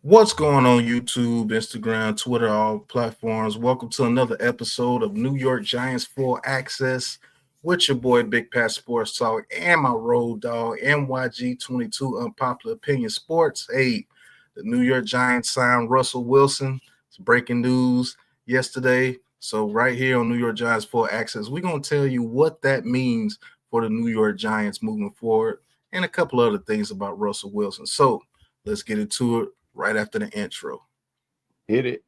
What's going on YouTube, Instagram, Twitter, all platforms? Welcome to another episode of New York Giants Full Access with your boy Big Pat Sports Talk and my road dog NYG22 Unpopular Opinion Sports. Hey, the New York Giants signed Russell Wilson. It's breaking news yesterday. So right here on New York Giants Full Access, we're going to tell you what that means for the New York Giants moving forward and a couple other things about Russell Wilson. So let's get into it right after the intro. Hit it.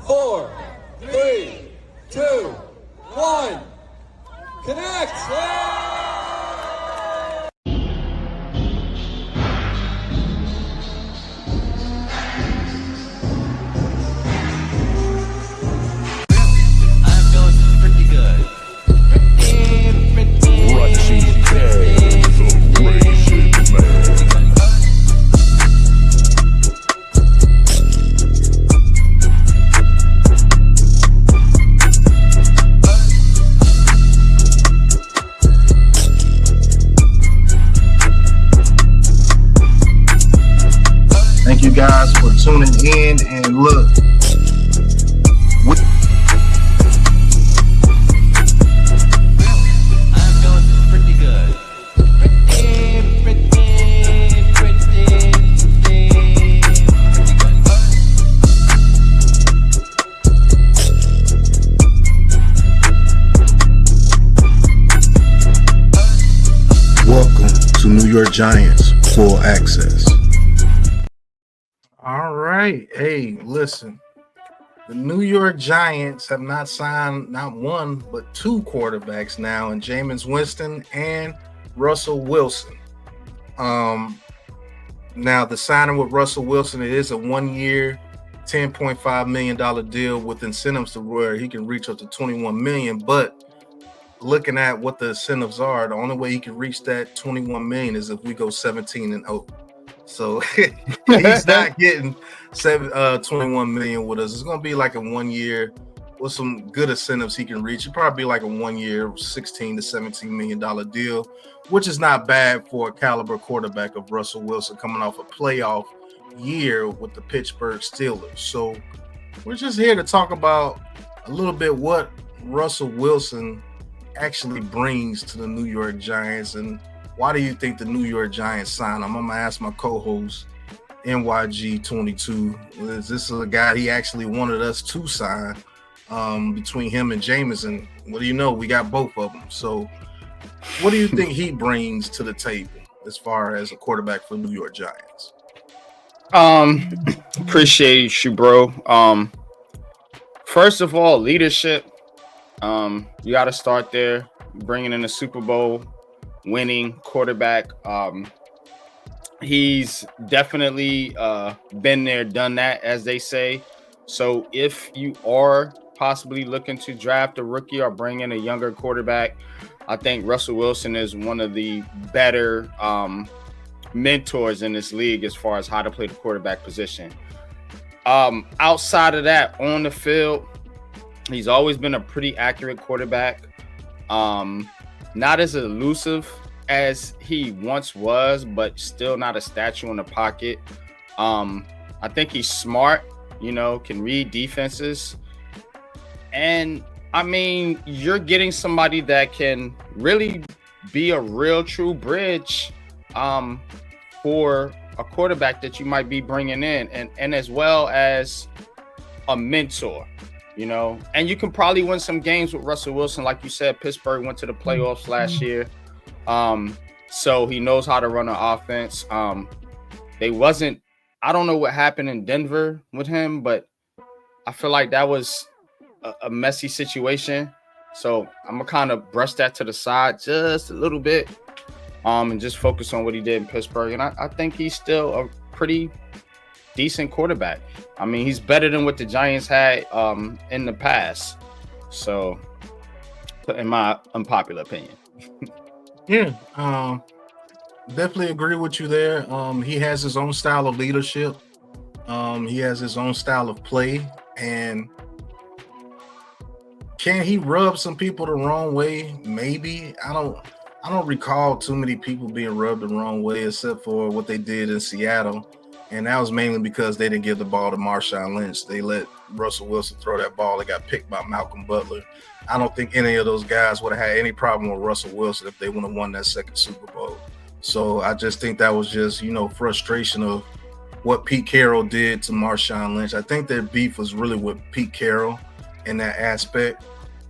4, 3, 2, 1. Connect! Thank you guys for tuning in, and look, I'm doing pretty good. welcome to New York Giants Full Access. All right. Hey, listen. The New York Giants have not signed not one, but two quarterbacks now, in Jameis Winston and Russell Wilson. Now the signing with Russell Wilson, it is a 1 year, $10.5 million deal with incentives to where he can reach up to $21 million. But looking at what the incentives are, the only way he can reach that $21 million is if we go 17-0. So he's not getting 21 million with us. It's going to be like a 1 year with some good incentives he can reach. It'd probably be like a 1 year, $16 to $17 million deal, which is not bad for a caliber quarterback of Russell Wilson coming off a playoff year with the Pittsburgh Steelers. So we're just here to talk about a little bit what Russell Wilson actually brings to the New York Giants, and why do you think the New York Giants signed him? I'm going to ask my co-host, NYG22. Is this a guy he actually wanted us to sign between him and Jameis? And what do you know? We got both of them. So what do you think he brings to the table as far as a quarterback for the New York Giants? Appreciate you, bro. First of all, leadership. You got to start there. Bringing in a Super Bowl winning quarterback. He's definitely been there, done that, as they say. So if you are possibly looking to draft a rookie or bring in a younger quarterback, I think Russell Wilson is one of the better mentors in this league as far as how to play the quarterback position. Outside of that, on the field, he's always been a pretty accurate quarterback. Not as elusive as he once was, but still not a statue in the pocket. I think he's smart, can read defenses. And I mean, you're getting somebody that can really be a real true bridge for a quarterback that you might be bringing in, and as well as a mentor. And you can probably win some games with Russell Wilson. Like you said, Pittsburgh went to the playoffs last year. So he knows how to run an offense. I don't know what happened in Denver with him, but I feel like that was a messy situation. So I'm going to kind of brush that to the side just a little bit and just focus on what he did in Pittsburgh. And I think he's still a pretty decent quarterback. I mean, he's better than what the Giants had in the past. So, in my unpopular opinion. Yeah, definitely agree with you there. He has his own style of leadership. He has his own style of play. And can he rub some people the wrong way? Maybe. I don't recall too many people being rubbed the wrong way except for what they did in Seattle. And that was mainly because they didn't give the ball to Marshawn Lynch. They let Russell Wilson throw that ball. It got picked by Malcolm Butler. I don't think any of those guys would have had any problem with Russell Wilson if they would have won that second Super Bowl. So I just think that was just, frustration of what Pete Carroll did to Marshawn Lynch. I think their beef was really with Pete Carroll in that aspect.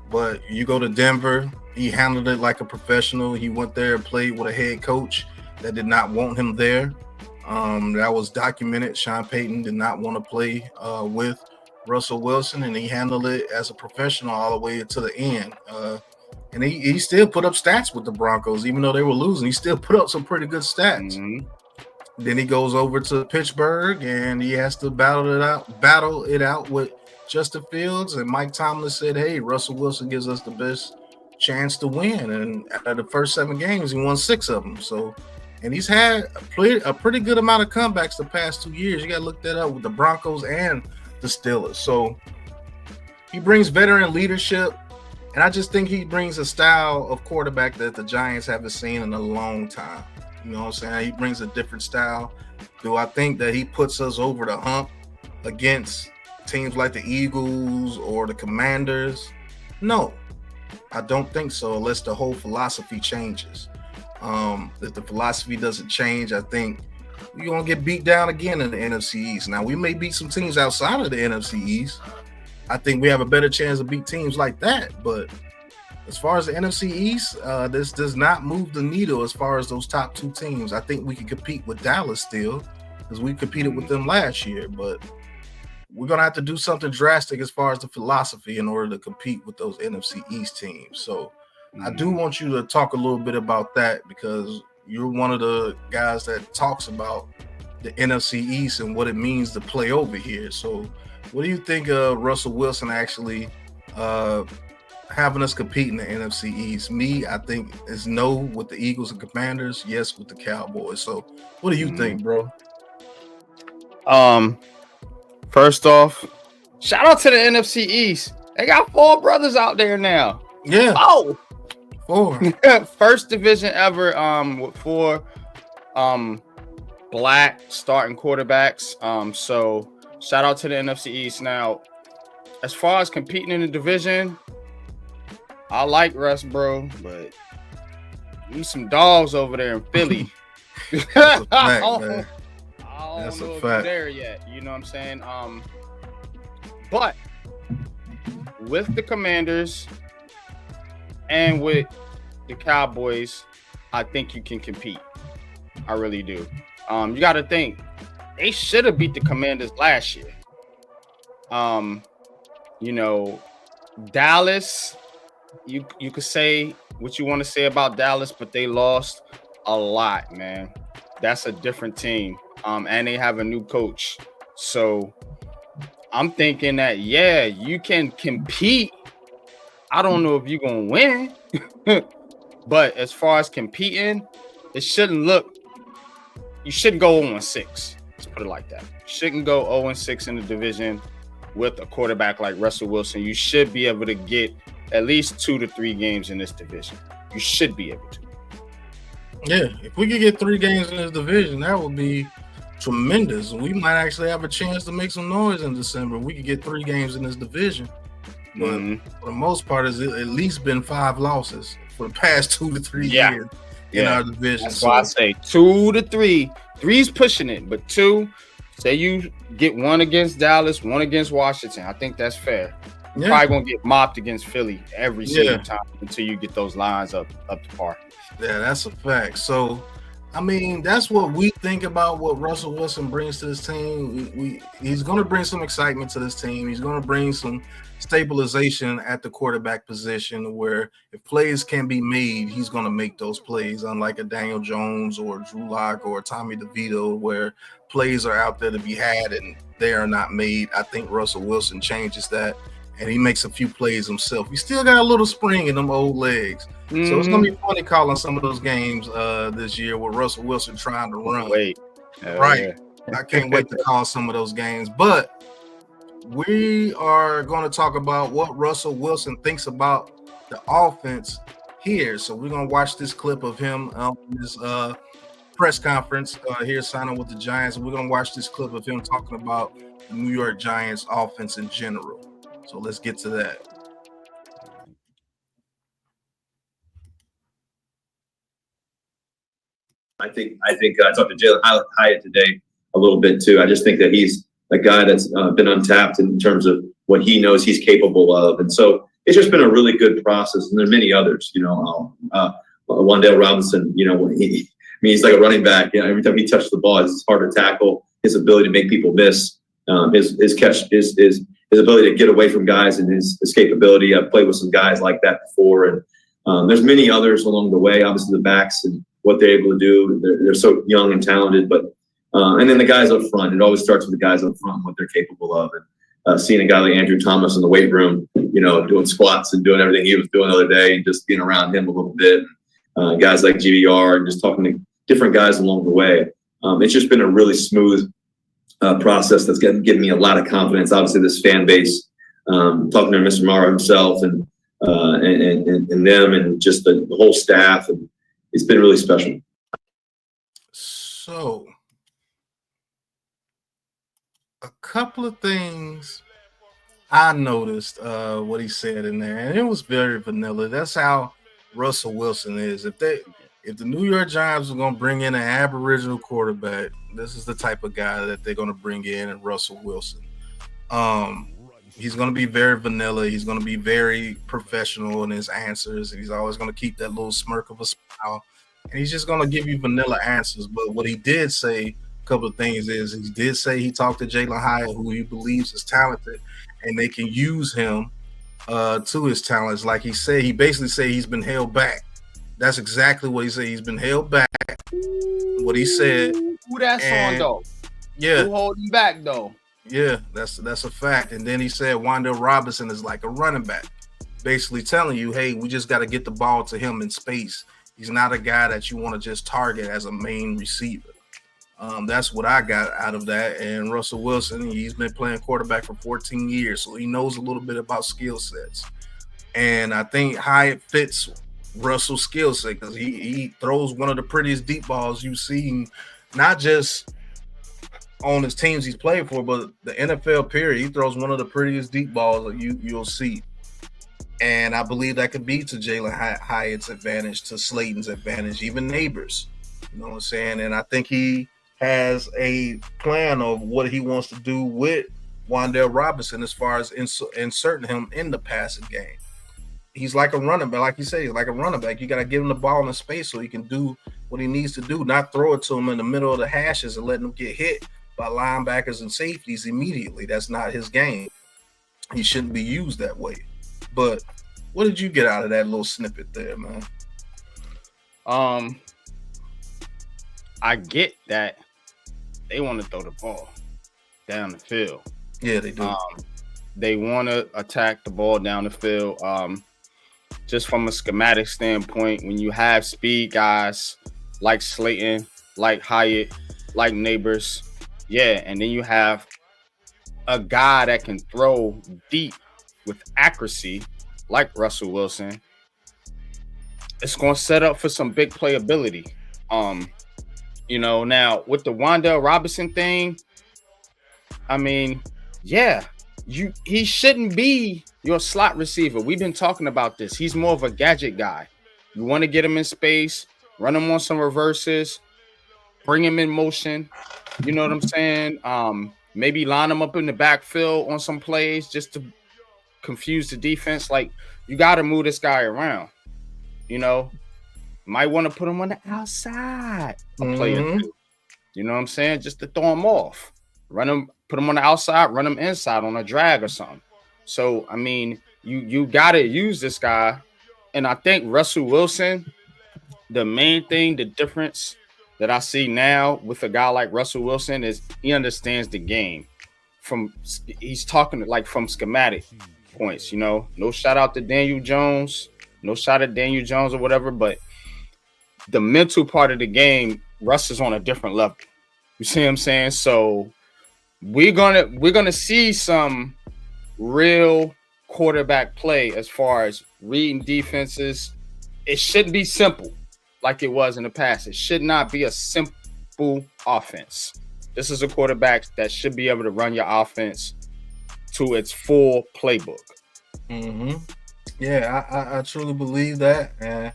But you go to Denver, he handled it like a professional. He went there and played with a head coach that did not want him there. That was documented. Sean Payton did not want to play with Russell Wilson, and he handled it as a professional all the way to the end. And he still put up stats with the Broncos, even though they were losing. He still put up some pretty good stats. Mm-hmm. Then he goes over to Pittsburgh, and he has to battle it out with Justin Fields. And Mike Tomlin said, "Hey, Russell Wilson gives us the best chance to win." And out of the first 7 games, he won 6 of them. So. And he's had a pretty good amount of comebacks the past 2 years. You got to look that up with the Broncos and the Steelers. So he brings veteran leadership, and I just think he brings a style of quarterback that the Giants haven't seen in a long time. You know what I'm saying? He brings a different style. Do I think that he puts us over the hump against teams like the Eagles or the Commanders? No, I don't think so, unless the whole philosophy changes. If the philosophy doesn't change, I think we're going to get beat down again in the NFC East. Now, we may beat some teams outside of the NFC East. I think we have a better chance to beat teams like that. But as far as the NFC East, this does not move the needle as far as those top 2 teams. I think we can compete with Dallas still because we competed with them last year. But we're going to have to do something drastic as far as the philosophy in order to compete with those NFC East teams. So I do want you to talk a little bit about that because you're one of the guys that talks about the NFC East and what it means to play over here. So what do you think of Russell Wilson actually having us compete in the NFC East? Me, I think it's no with the Eagles and Commanders, yes with the Cowboys. So what do you think, bro? First off, shout out to the NFC East. They got 4 brothers out there now. Yeah. Oh. 4. First division ever with 4 black starting quarterbacks. So shout out to the NFC East. Now, as far as competing in the division, I like Russ, bro, but need some dogs over there in Philly. That's a fact, man. I That's don't a know if fact. you're there yet. You know what I'm saying? But with the Commanders and with the Cowboys, I think you can compete. I really do. You got to think they should have beat the Commanders last year. Dallas, you could say what you want to say about Dallas, but they lost a lot, man. That's a different team. And they have a new coach. So I'm thinking that, yeah, you can compete. I don't know if you're going to win. But as far as competing, you shouldn't go 0-6. Let's put it like that. You shouldn't go 0-6 in the division with a quarterback like Russell Wilson. You should be able to get at least 2 to 3 games in this division. You should be able to. Yeah, if we could get 3 games in this division, that would be tremendous. We might actually have a chance to make some noise in December. We could get 3 games in this division. But for the most part, it's at least been 5 losses for the past 2 to 3 years in our division. That's why I say 2 to 3. 3's pushing it, but 2, say you get 1 against Dallas, 1 against Washington. I think that's fair. You're probably going to get mopped against Philly every single time until you get those lines up to par. Yeah, that's a fact. So, I mean, that's what we think about what Russell Wilson brings to this team. He's going to bring some excitement to this team. He's going to bring some stabilization at the quarterback position where if plays can be made, he's going to make those plays, unlike a Daniel Jones or Drew Lock or Tommy DeVito, where plays are out there to be had and they are not made. I think Russell Wilson changes that, and he makes a few plays himself. He still got a little spring in them old legs. So it's going to be funny calling some of those games this year with Russell Wilson trying to run. Right. I can't wait to call some of those games. But we are going to talk about what Russell Wilson thinks about the offense here. So we're going to watch this clip of him on his press conference here signing with the Giants. We're gonna watch this clip of him talking about the New York Giants offense in general. So let's get to that. I think I talked to Jalen Hyatt today a little bit too. I just think that he's a guy that's been untapped in terms of what he knows he's capable of, and so it's just been a really good process. And there's many others, Wan'Dale Robinson. He's like a running back. Every time he touches the ball, it's hard to tackle. His ability to make people miss, his catch, his ability to get away from guys, and his escapability. I've played with some guys like that before, and there's many others along the way. Obviously, the backs and what they're able to do. They're so young and talented, but and then the guys up front. It always starts with the guys up front and what they're capable of. And seeing a guy like Andrew Thomas in the weight room, doing squats and doing everything he was doing the other day, and just being around him a little bit. Guys like GVR and just talking to different guys along the way. It's just been a really smooth process that's given me a lot of confidence. Obviously, this fan base, talking to Mr. Mara himself and them and just the whole staff, and it's been really special. So, a couple of things I noticed what he said in there, and it was very vanilla. That's how Russell Wilson is. If the New York Giants are going to bring in an Aboriginal quarterback, this is the type of guy that they're going to bring in Russell Wilson. He's going to be very vanilla. He's going to be very professional in his answers. He's always going to keep that little smirk of a smile. And he's just going to give you vanilla answers. But what he did say, a couple of things is, he did say he talked to Jalen Hyatt, who he believes is talented, and they can use him to his talents. Like he said, he basically said he's been held back. That's exactly what he said. He's been held back. What he said. Who that's on though? Yeah. Who holding back though? Yeah, that's a fact. And then he said Wan'Dale Robinson is like a running back, basically telling you, hey, we just got to get the ball to him in space. He's not a guy that you want to just target as a main receiver. That's what I got out of that. And Russell Wilson, he's been playing quarterback for 14 years, so he knows a little bit about skill sets. And I think Hyatt fits Russell's skill set because he throws one of the prettiest deep balls you've seen, not just on his teams he's played for, but the NFL period. He throws one of the prettiest deep balls that you'll see. And I believe that could be to Jalen Hyatt's advantage, to Slayton's advantage, even Neighbors. You know what I'm saying? And I think he has a plan of what he wants to do with Wan'Dale Robinson as far as inserting him in the passing game. He's like a running back, like you say, he's like a running back. You got to give him the ball in space so he can do what he needs to do, not throw it to him in the middle of the hashes and letting him get hit by linebackers and safeties immediately. That's not his game. He shouldn't be used that way. But what did you get out of that little snippet there, man? I get that they want to throw the ball down the field. Yeah, they do. They want to attack the ball down the field. Just from a schematic standpoint, when you have speed guys like Slayton, like Hyatt, like Neighbors, yeah, and then you have a guy that can throw deep with accuracy like Russell Wilson, it's going to set up for some big playability. Now with the Wan'Dale Robinson thing, I mean, yeah, he shouldn't be your slot receiver. We've been talking about this. He's more of a gadget guy. You want to get him in space, run him on some reverses, bring him in motion. You know what I'm saying? Maybe line him up in the backfield on some plays just to confuse the defense. Like, you got to move this guy around. Might want to put him on the outside. A play or two. You know what I'm saying? Just to throw him off. Put him on the outside, run him inside on a drag or something. So, I mean, you got to use this guy. And I think Russell Wilson, the main thing, the difference that I see now with a guy like Russell Wilson is he understands the game. He's talking like from schematic points, No shout out to Daniel Jones. No shot at Daniel Jones or whatever, but the mental part of the game, Russ is on a different level. You see what I'm saying? So we're gonna see some real quarterback play as far as reading defenses. It shouldn't be simple. like it was in the past. It should not be a simple offense. This is a quarterback that should be able to run your offense to its full playbook. Mm-hmm. Yeah, I truly believe that, and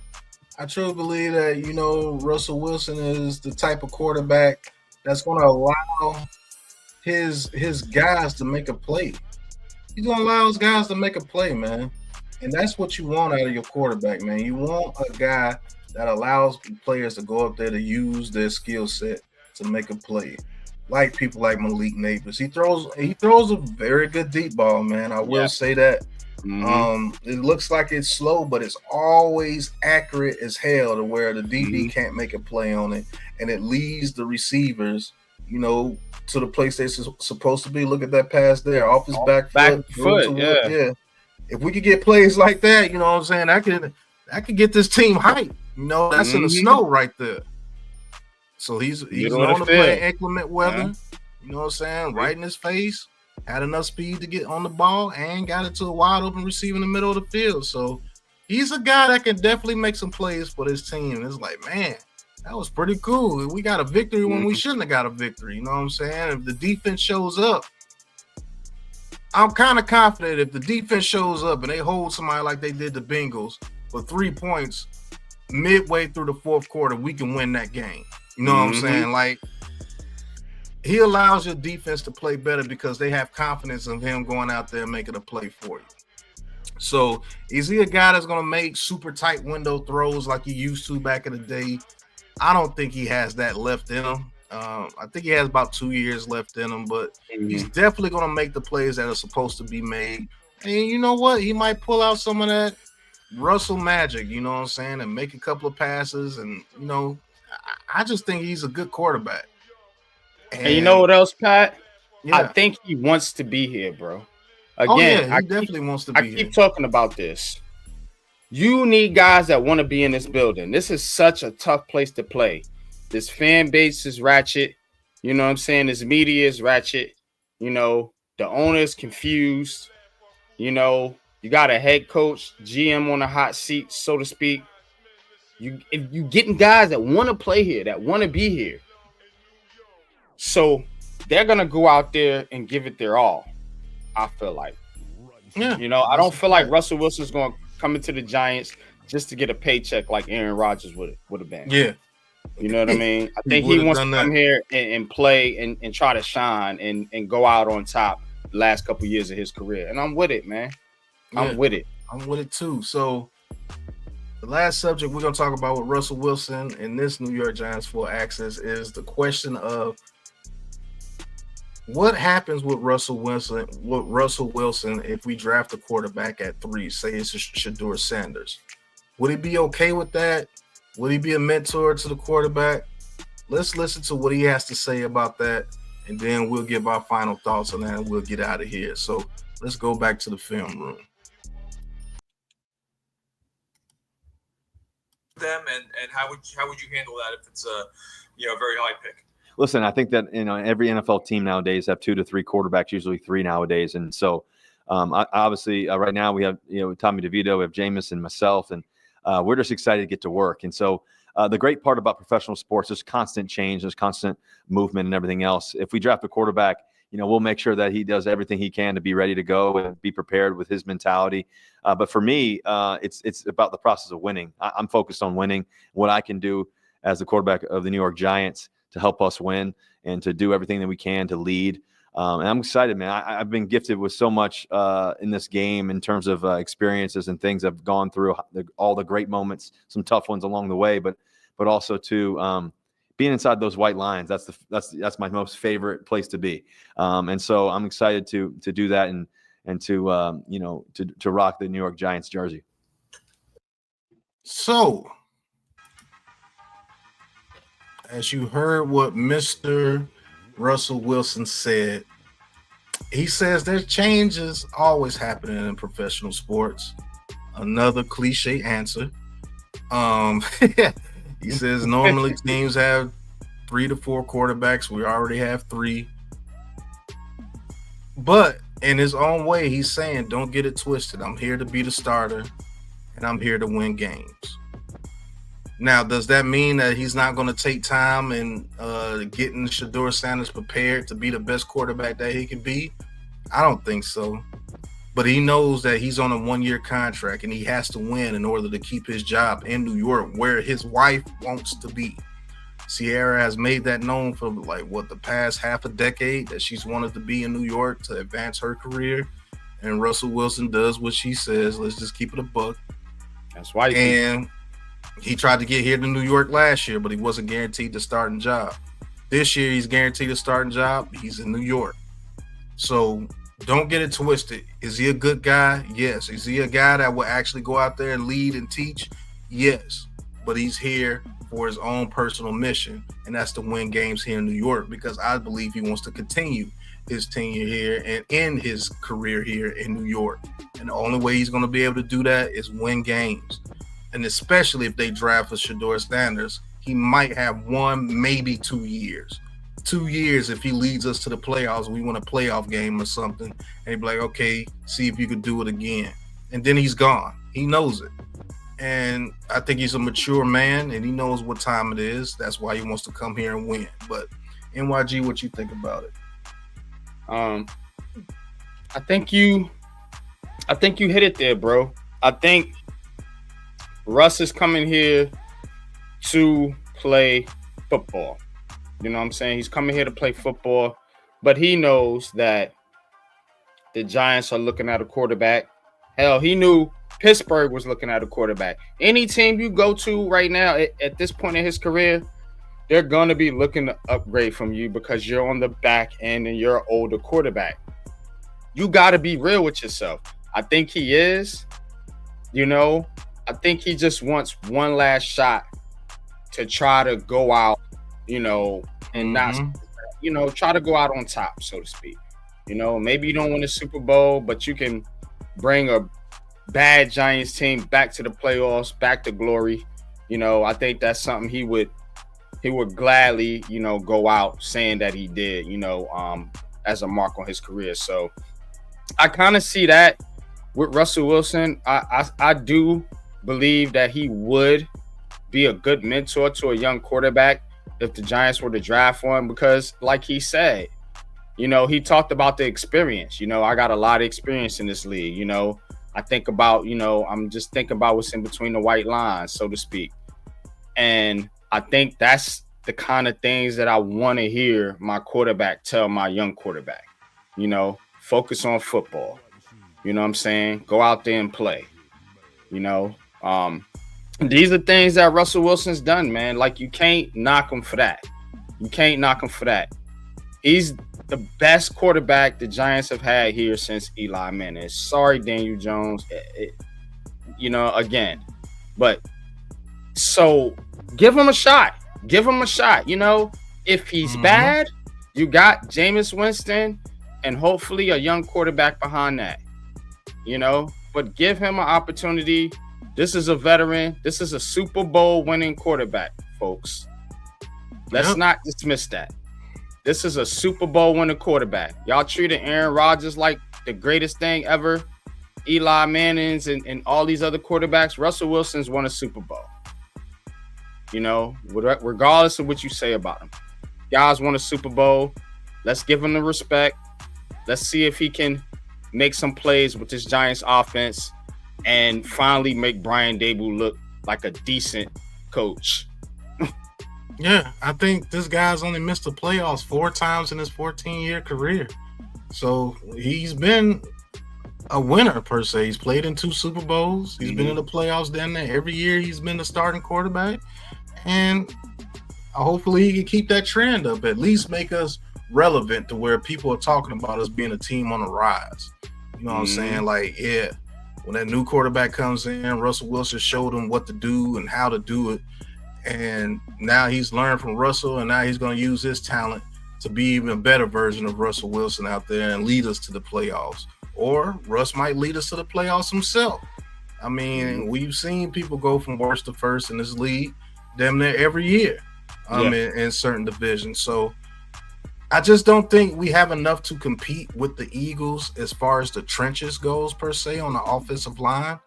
I truly believe that, you know, Russell Wilson is the type of quarterback that's going to allow his guys to make a play. He's going to allow his guys to make a play, man. And that's what you want out of your quarterback, man. You want a guy that allows players to go up there to use their skill set to make a play. Like people like Malik Neighbors. He throws a very good deep ball, man. I will say that. It looks like it's slow, but it's always accurate as hell to where the DB can't make a play on it, and it leads the receivers, you know, to the place they're supposed to be. Look at that pass there, off his back foot. Yeah. If we could get plays like that, you know what I'm saying, I could get this team hyped. You know, that's in the snow right there. So he's known to play inclement weather. You know what I'm saying, right in his face. Had enough speed to get on the ball and got it to a wide open receiver in the middle of the field. So he's a guy that can definitely make some plays for this team. It's like, man, that was pretty cool. We got a victory when we shouldn't have got a victory. You know what I'm saying? If the defense shows up, I'm kind of confident if the defense shows up and they hold somebody like they did the Bengals for 3 points midway through the fourth quarter, we can win that game. You know what I'm saying? Like, he allows your defense to play better because they have confidence in him going out there and making a play for you. So is he a guy that's going to make super tight window throws like he used to back in the day? I don't think he has that left in him. I think he has about 2 years left in him, but he's definitely going to make the plays that are supposed to be made. And you know what? He might pull out some of that Russell magic, you know what I'm saying, and make a couple of passes. And, you know, I just think he's a good quarterback. And you know what else, Pat? Yeah. I think he wants to be here, bro. Again, he definitely wants to be here. I keep talking about this. You need guys that want to be in this building. This is such a tough place to play. This fan base is ratchet. You know what I'm saying? This media is ratchet. You know, the owner is confused. You know, you got a head coach, GM on the hot seat, so to speak. If you getting guys that want to play here, that want to be here. So they're going to go out there and give it their all, I feel like. Yeah, you know, I don't feel like Russell Wilson's going to come into the Giants just to get a paycheck like Aaron Rodgers would have been. Yeah. You know what I mean? I think he wants to come here and play and try to shine and go out on top the last couple of years of his career. And I'm with it, man. I'm with it. I'm with it too. So the last subject we're going to talk about with Russell Wilson and this New York Giants full access is the question of what happens with Russell Wilson if we draft a quarterback at 3, say it's Shedeur Sanders. Would he be okay with that? Would he be a mentor to the quarterback? Let's listen to what he has to say about that, and then we'll give our final thoughts on that, and we'll get out of here. So let's go back to the film room. Them and how would you handle that if it's a very high pick? Listen, I think that every NFL team nowadays have 2 to 3 quarterbacks, usually 3 nowadays, and so obviously right now we have Tommy DeVito, we have Jameis and myself, and we're just excited to get to work. And so the great part about professional sports is constant change, there's constant movement and everything else. If we draft a quarterback, we'll make sure that he does everything he can to be ready to go and be prepared with his mentality. But for me, it's about the process of winning. I'm focused on winning, what I can do as the quarterback of the New York Giants to help us win and to do everything that we can to lead. And I'm excited, man. I've been gifted with so much in this game in terms of experiences and things I've gone through, all the great moments, some tough ones along the way, but also to being inside those white lines. That's my most favorite place to be. And so I'm excited to do that and to rock the New York Giants jersey. So, as you heard what Mr. Russell Wilson said, he says there's changes always happening in professional sports. Another cliche answer. He says normally teams have 3 to 4 quarterbacks. We already have 3. But in his own way, he's saying, don't get it twisted. I'm here to be the starter, and I'm here to win games. Now, does that mean that he's not going to take time and getting Shedeur Sanders prepared to be the best quarterback that he can be? I don't think so. But he knows that he's on a 1-year contract and he has to win in order to keep his job in New York, where his wife wants to be. Sierra has made that known for the past half a decade, that she's wanted to be in New York to advance her career. And Russell Wilson does what she says. Let's just keep it a buck. That's why. And he tried to get here to New York last year, but he wasn't guaranteed the starting job. This year, he's guaranteed a starting job. He's in New York. So don't get it twisted. Is he a good guy? Yes. Is he a guy that will actually go out there and lead and teach? Yes. But he's here for his own personal mission, and that's to win games here in New York, because I believe he wants to continue his tenure here and end his career here in New York. And the only way he's going to be able to do that is win games. And especially if they draft for Shedeur Sanders, he might have 1, maybe 2 years. 2 years if he leads us to the playoffs, we win a playoff game or something, and he'd be like, okay, see if you could do it again. And then he's gone. He knows it. And I think he's a mature man, and he knows what time it is. That's why he wants to come here and win. But NYG, what you think about it? I think you hit it there, bro. I think Russ is coming here to play football. You know what I'm saying? He's coming here to play football, but he knows that the Giants are looking at a quarterback. Hell, he knew Pittsburgh was looking at a quarterback. Any team you go to right now at this point in his career, they're going to be looking to upgrade from you because you're on the back end and you're an older quarterback. You got to be real with yourself. I think he is. I think he just wants one last shot to try to go out, and not, try to go out on top, so to speak. Maybe you don't win a Super Bowl, but you can bring a bad Giants team back to the playoffs, back to glory. I think that's something he would gladly, go out saying that he did, as a mark on his career. So I kind of see that with Russell Wilson. I do believe that he would be a good mentor to a young quarterback if the Giants were to draft one, because like he said, he talked about the experience. I got a lot of experience in this league. I think about, I'm just thinking about what's in between the white lines, so to speak. And I think that's the kind of things that I want to hear my quarterback tell my young quarterback. Focus on football. You know what I'm saying? Go out there and play. These are things that Russell Wilson's done, man. Like, you can't knock him for that. He's the best quarterback the Giants have had here since Eli Manning. Sorry, Daniel Jones. Again. But so give him a shot. If he's bad, you got Jameis Winston and hopefully a young quarterback behind that. But give him an opportunity. This is a veteran. This is a Super Bowl winning quarterback, folks. Let's not dismiss that. This is a Super Bowl winning quarterback. Y'all treated Aaron Rodgers like the greatest thing ever. Eli Manning's and all these other quarterbacks. Russell Wilson's won a Super Bowl. Regardless of what you say about him. Guys won a Super Bowl. Let's give him the respect. Let's see if he can make some plays with this Giants offense and finally make Brian Daboll look like a decent coach. Yeah, I think this guy's only missed the playoffs 4 times in his 14-year career. So he's been a winner, per se. He's played in 2 Super Bowls. He's been in the playoffs down there. Every year he's been the starting quarterback. And hopefully he can keep that trend up, at least make us relevant to where people are talking about us being a team on the rise. You know what I'm saying? Like, yeah, when that new quarterback comes in, Russell Wilson showed him what to do and how to do it. And now he's learned from Russell, and now he's going to use his talent to be even a better version of Russell Wilson out there and lead us to the playoffs. Or Russ might lead us to the playoffs himself. I mean, we've seen people go from worst to first in this league damn near every year in certain divisions. So I just don't think we have enough to compete with the Eagles as far as the trenches goes, per se, on the offensive line.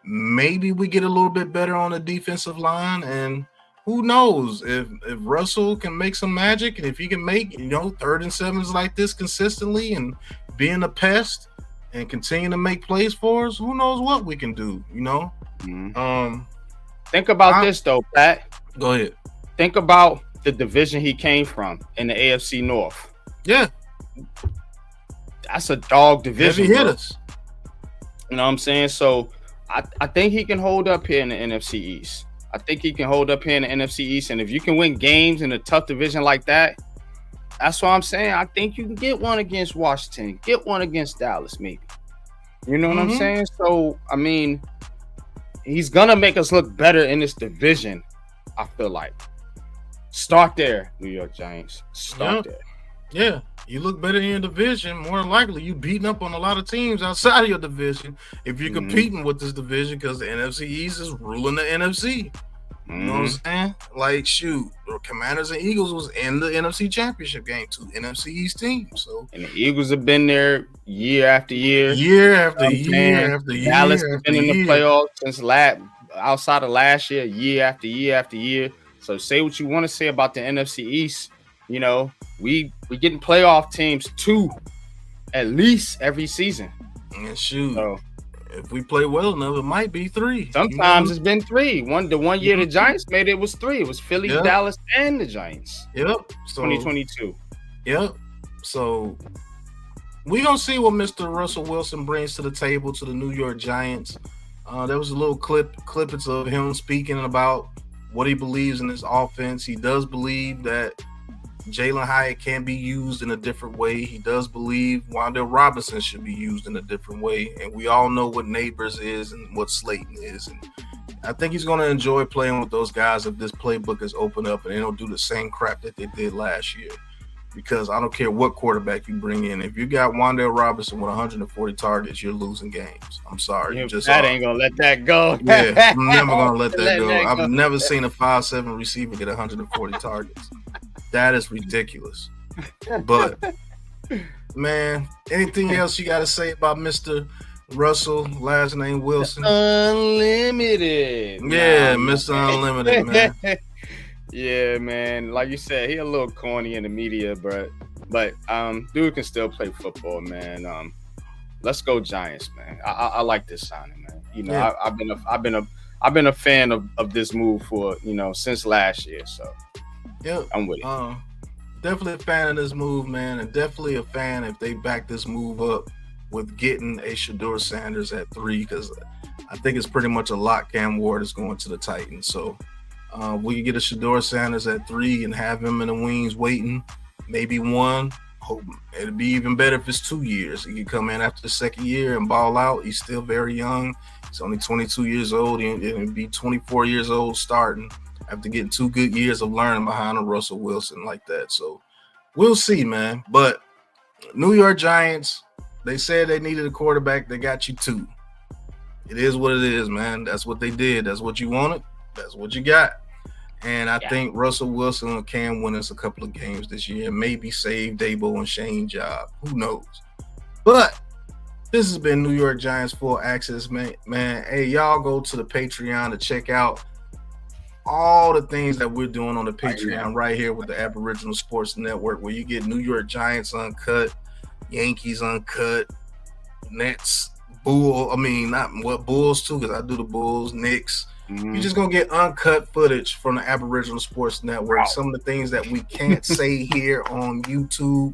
maybe we get a little bit better on the defensive line, and who knows if Russell can make some magic, and if he can make 3rd and 7s like this consistently and being a pest and continue to make plays for us, who knows what we can do, Think about this though, Pat. Go ahead. Think about the division he came from in the AFC North. Yeah, that's a dog division. Heavy hitters. You know what I'm saying? So I think he can hold up here in the NFC East. I think he can hold up here in the NFC East. And if you can win games in a tough division like that, that's what I'm saying. I think you can get one against Washington, get one against Dallas, maybe. You know what I'm saying? So, I mean, he's going to make us look better in this division, I feel like. Start there, New York Giants. Start there. Yeah, you look better in your division. More than likely, you beating up on a lot of teams outside of your division if you're competing with this division, because the NFC East is ruling the NFC. You know what I'm saying? Like, shoot, the Commanders and Eagles was in the NFC Championship game, 2 NFC East teams. So, and the Eagles have been there year after year. Year after year after year. Dallas has been in the playoffs since outside of last year after year after year. So say what you want to say about the NFC East. We getting playoff teams 2 at least every season. And shoot, so, if we play well enough, it might be 3. Sometimes it's been 3. The one year the Giants made it was 3. It was Philly, Dallas, and the Giants. Yep. So, 2022. Yep. So we're gonna see what Mr. Russell Wilson brings to the table to the New York Giants. There was a little clippets of him speaking about what he believes in his offense. He does believe that Jalen Hyatt can be used in a different way. He does believe Wan'Dale Robinson should be used in a different way. And we all know what Neighbors is and what Slayton is. And I think he's going to enjoy playing with those guys if this playbook is open up and they don't do the same crap that they did last year. Because I don't care what quarterback you bring in. If you got Wan'Dale Robinson with 140 targets, you're losing games. I'm sorry. Ain't going to let that go. Yeah, I'm never going to let that go. I've never seen a 5'7" receiver get 140 targets. That is ridiculous. But, man, anything else you got to say about Mr. Russell, last name Wilson? Unlimited. Yeah, Mr. Unlimited, man. Yeah, man. Like you said, he a little corny in the media, but dude can still play football, man. Let's go Giants, man. I like this signing, man. I've been a fan of this move for since last year, so yeah, I'm with it. Definitely a fan of this move, man, and definitely a fan if they back this move up with getting a Shedeur Sanders at 3, because I think it's pretty much a lock. Cam Ward is going to the Titans, so. We can get a Shedeur Sanders at 3 and have him in the wings waiting, maybe 1. Hope it'd be even better if it's 2 years. He can come in after the 2nd year and ball out. He's still very young. He's only 22 years old. He'll be 24 years old starting after getting 2 good years of learning behind a Russell Wilson like that. So we'll see, man. But New York Giants, they said they needed a quarterback. They got you 2. It is what it is, man. That's what they did. That's what you wanted. That's what you got. And I think Russell Wilson can win us a couple of games this year. Maybe save Dabo and Shane job. Who knows? But this has been New York Giants Full Access, man. Hey, y'all go to the Patreon to check out all the things that we're doing on the Patreon right here with the Aboriginal Sports Network, where you get New York Giants uncut, Yankees uncut, Nets, Bulls too, because I do the Bulls, Knicks. You're just going to get uncut footage from the Aboriginal Sports Network. Wow. Some of the things that we can't say here on YouTube,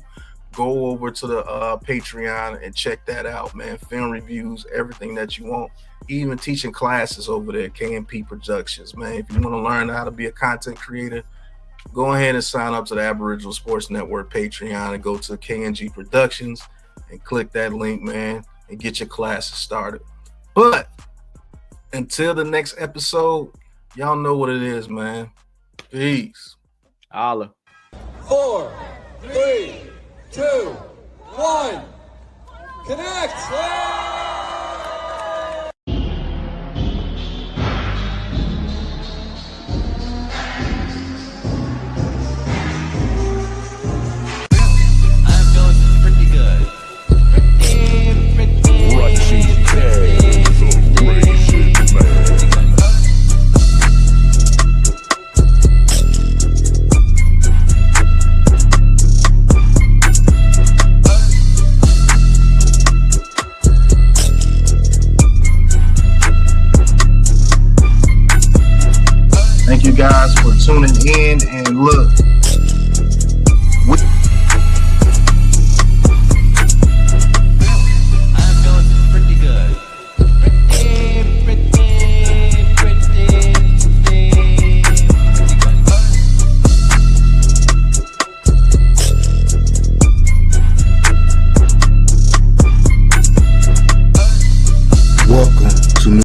go over to the Patreon and check that out, man. Film reviews, everything that you want. Even teaching classes over there, KMP Productions, man. If you want to learn how to be a content creator, go ahead and sign up to the Aboriginal Sports Network Patreon and go to KNG Productions and click that link, man, and get your classes started. But until the next episode, y'all know what it is, man. Peace. Holla. 4, 3, 2, 1. Connect! Russell, the Thank you guys for tuning in, and look,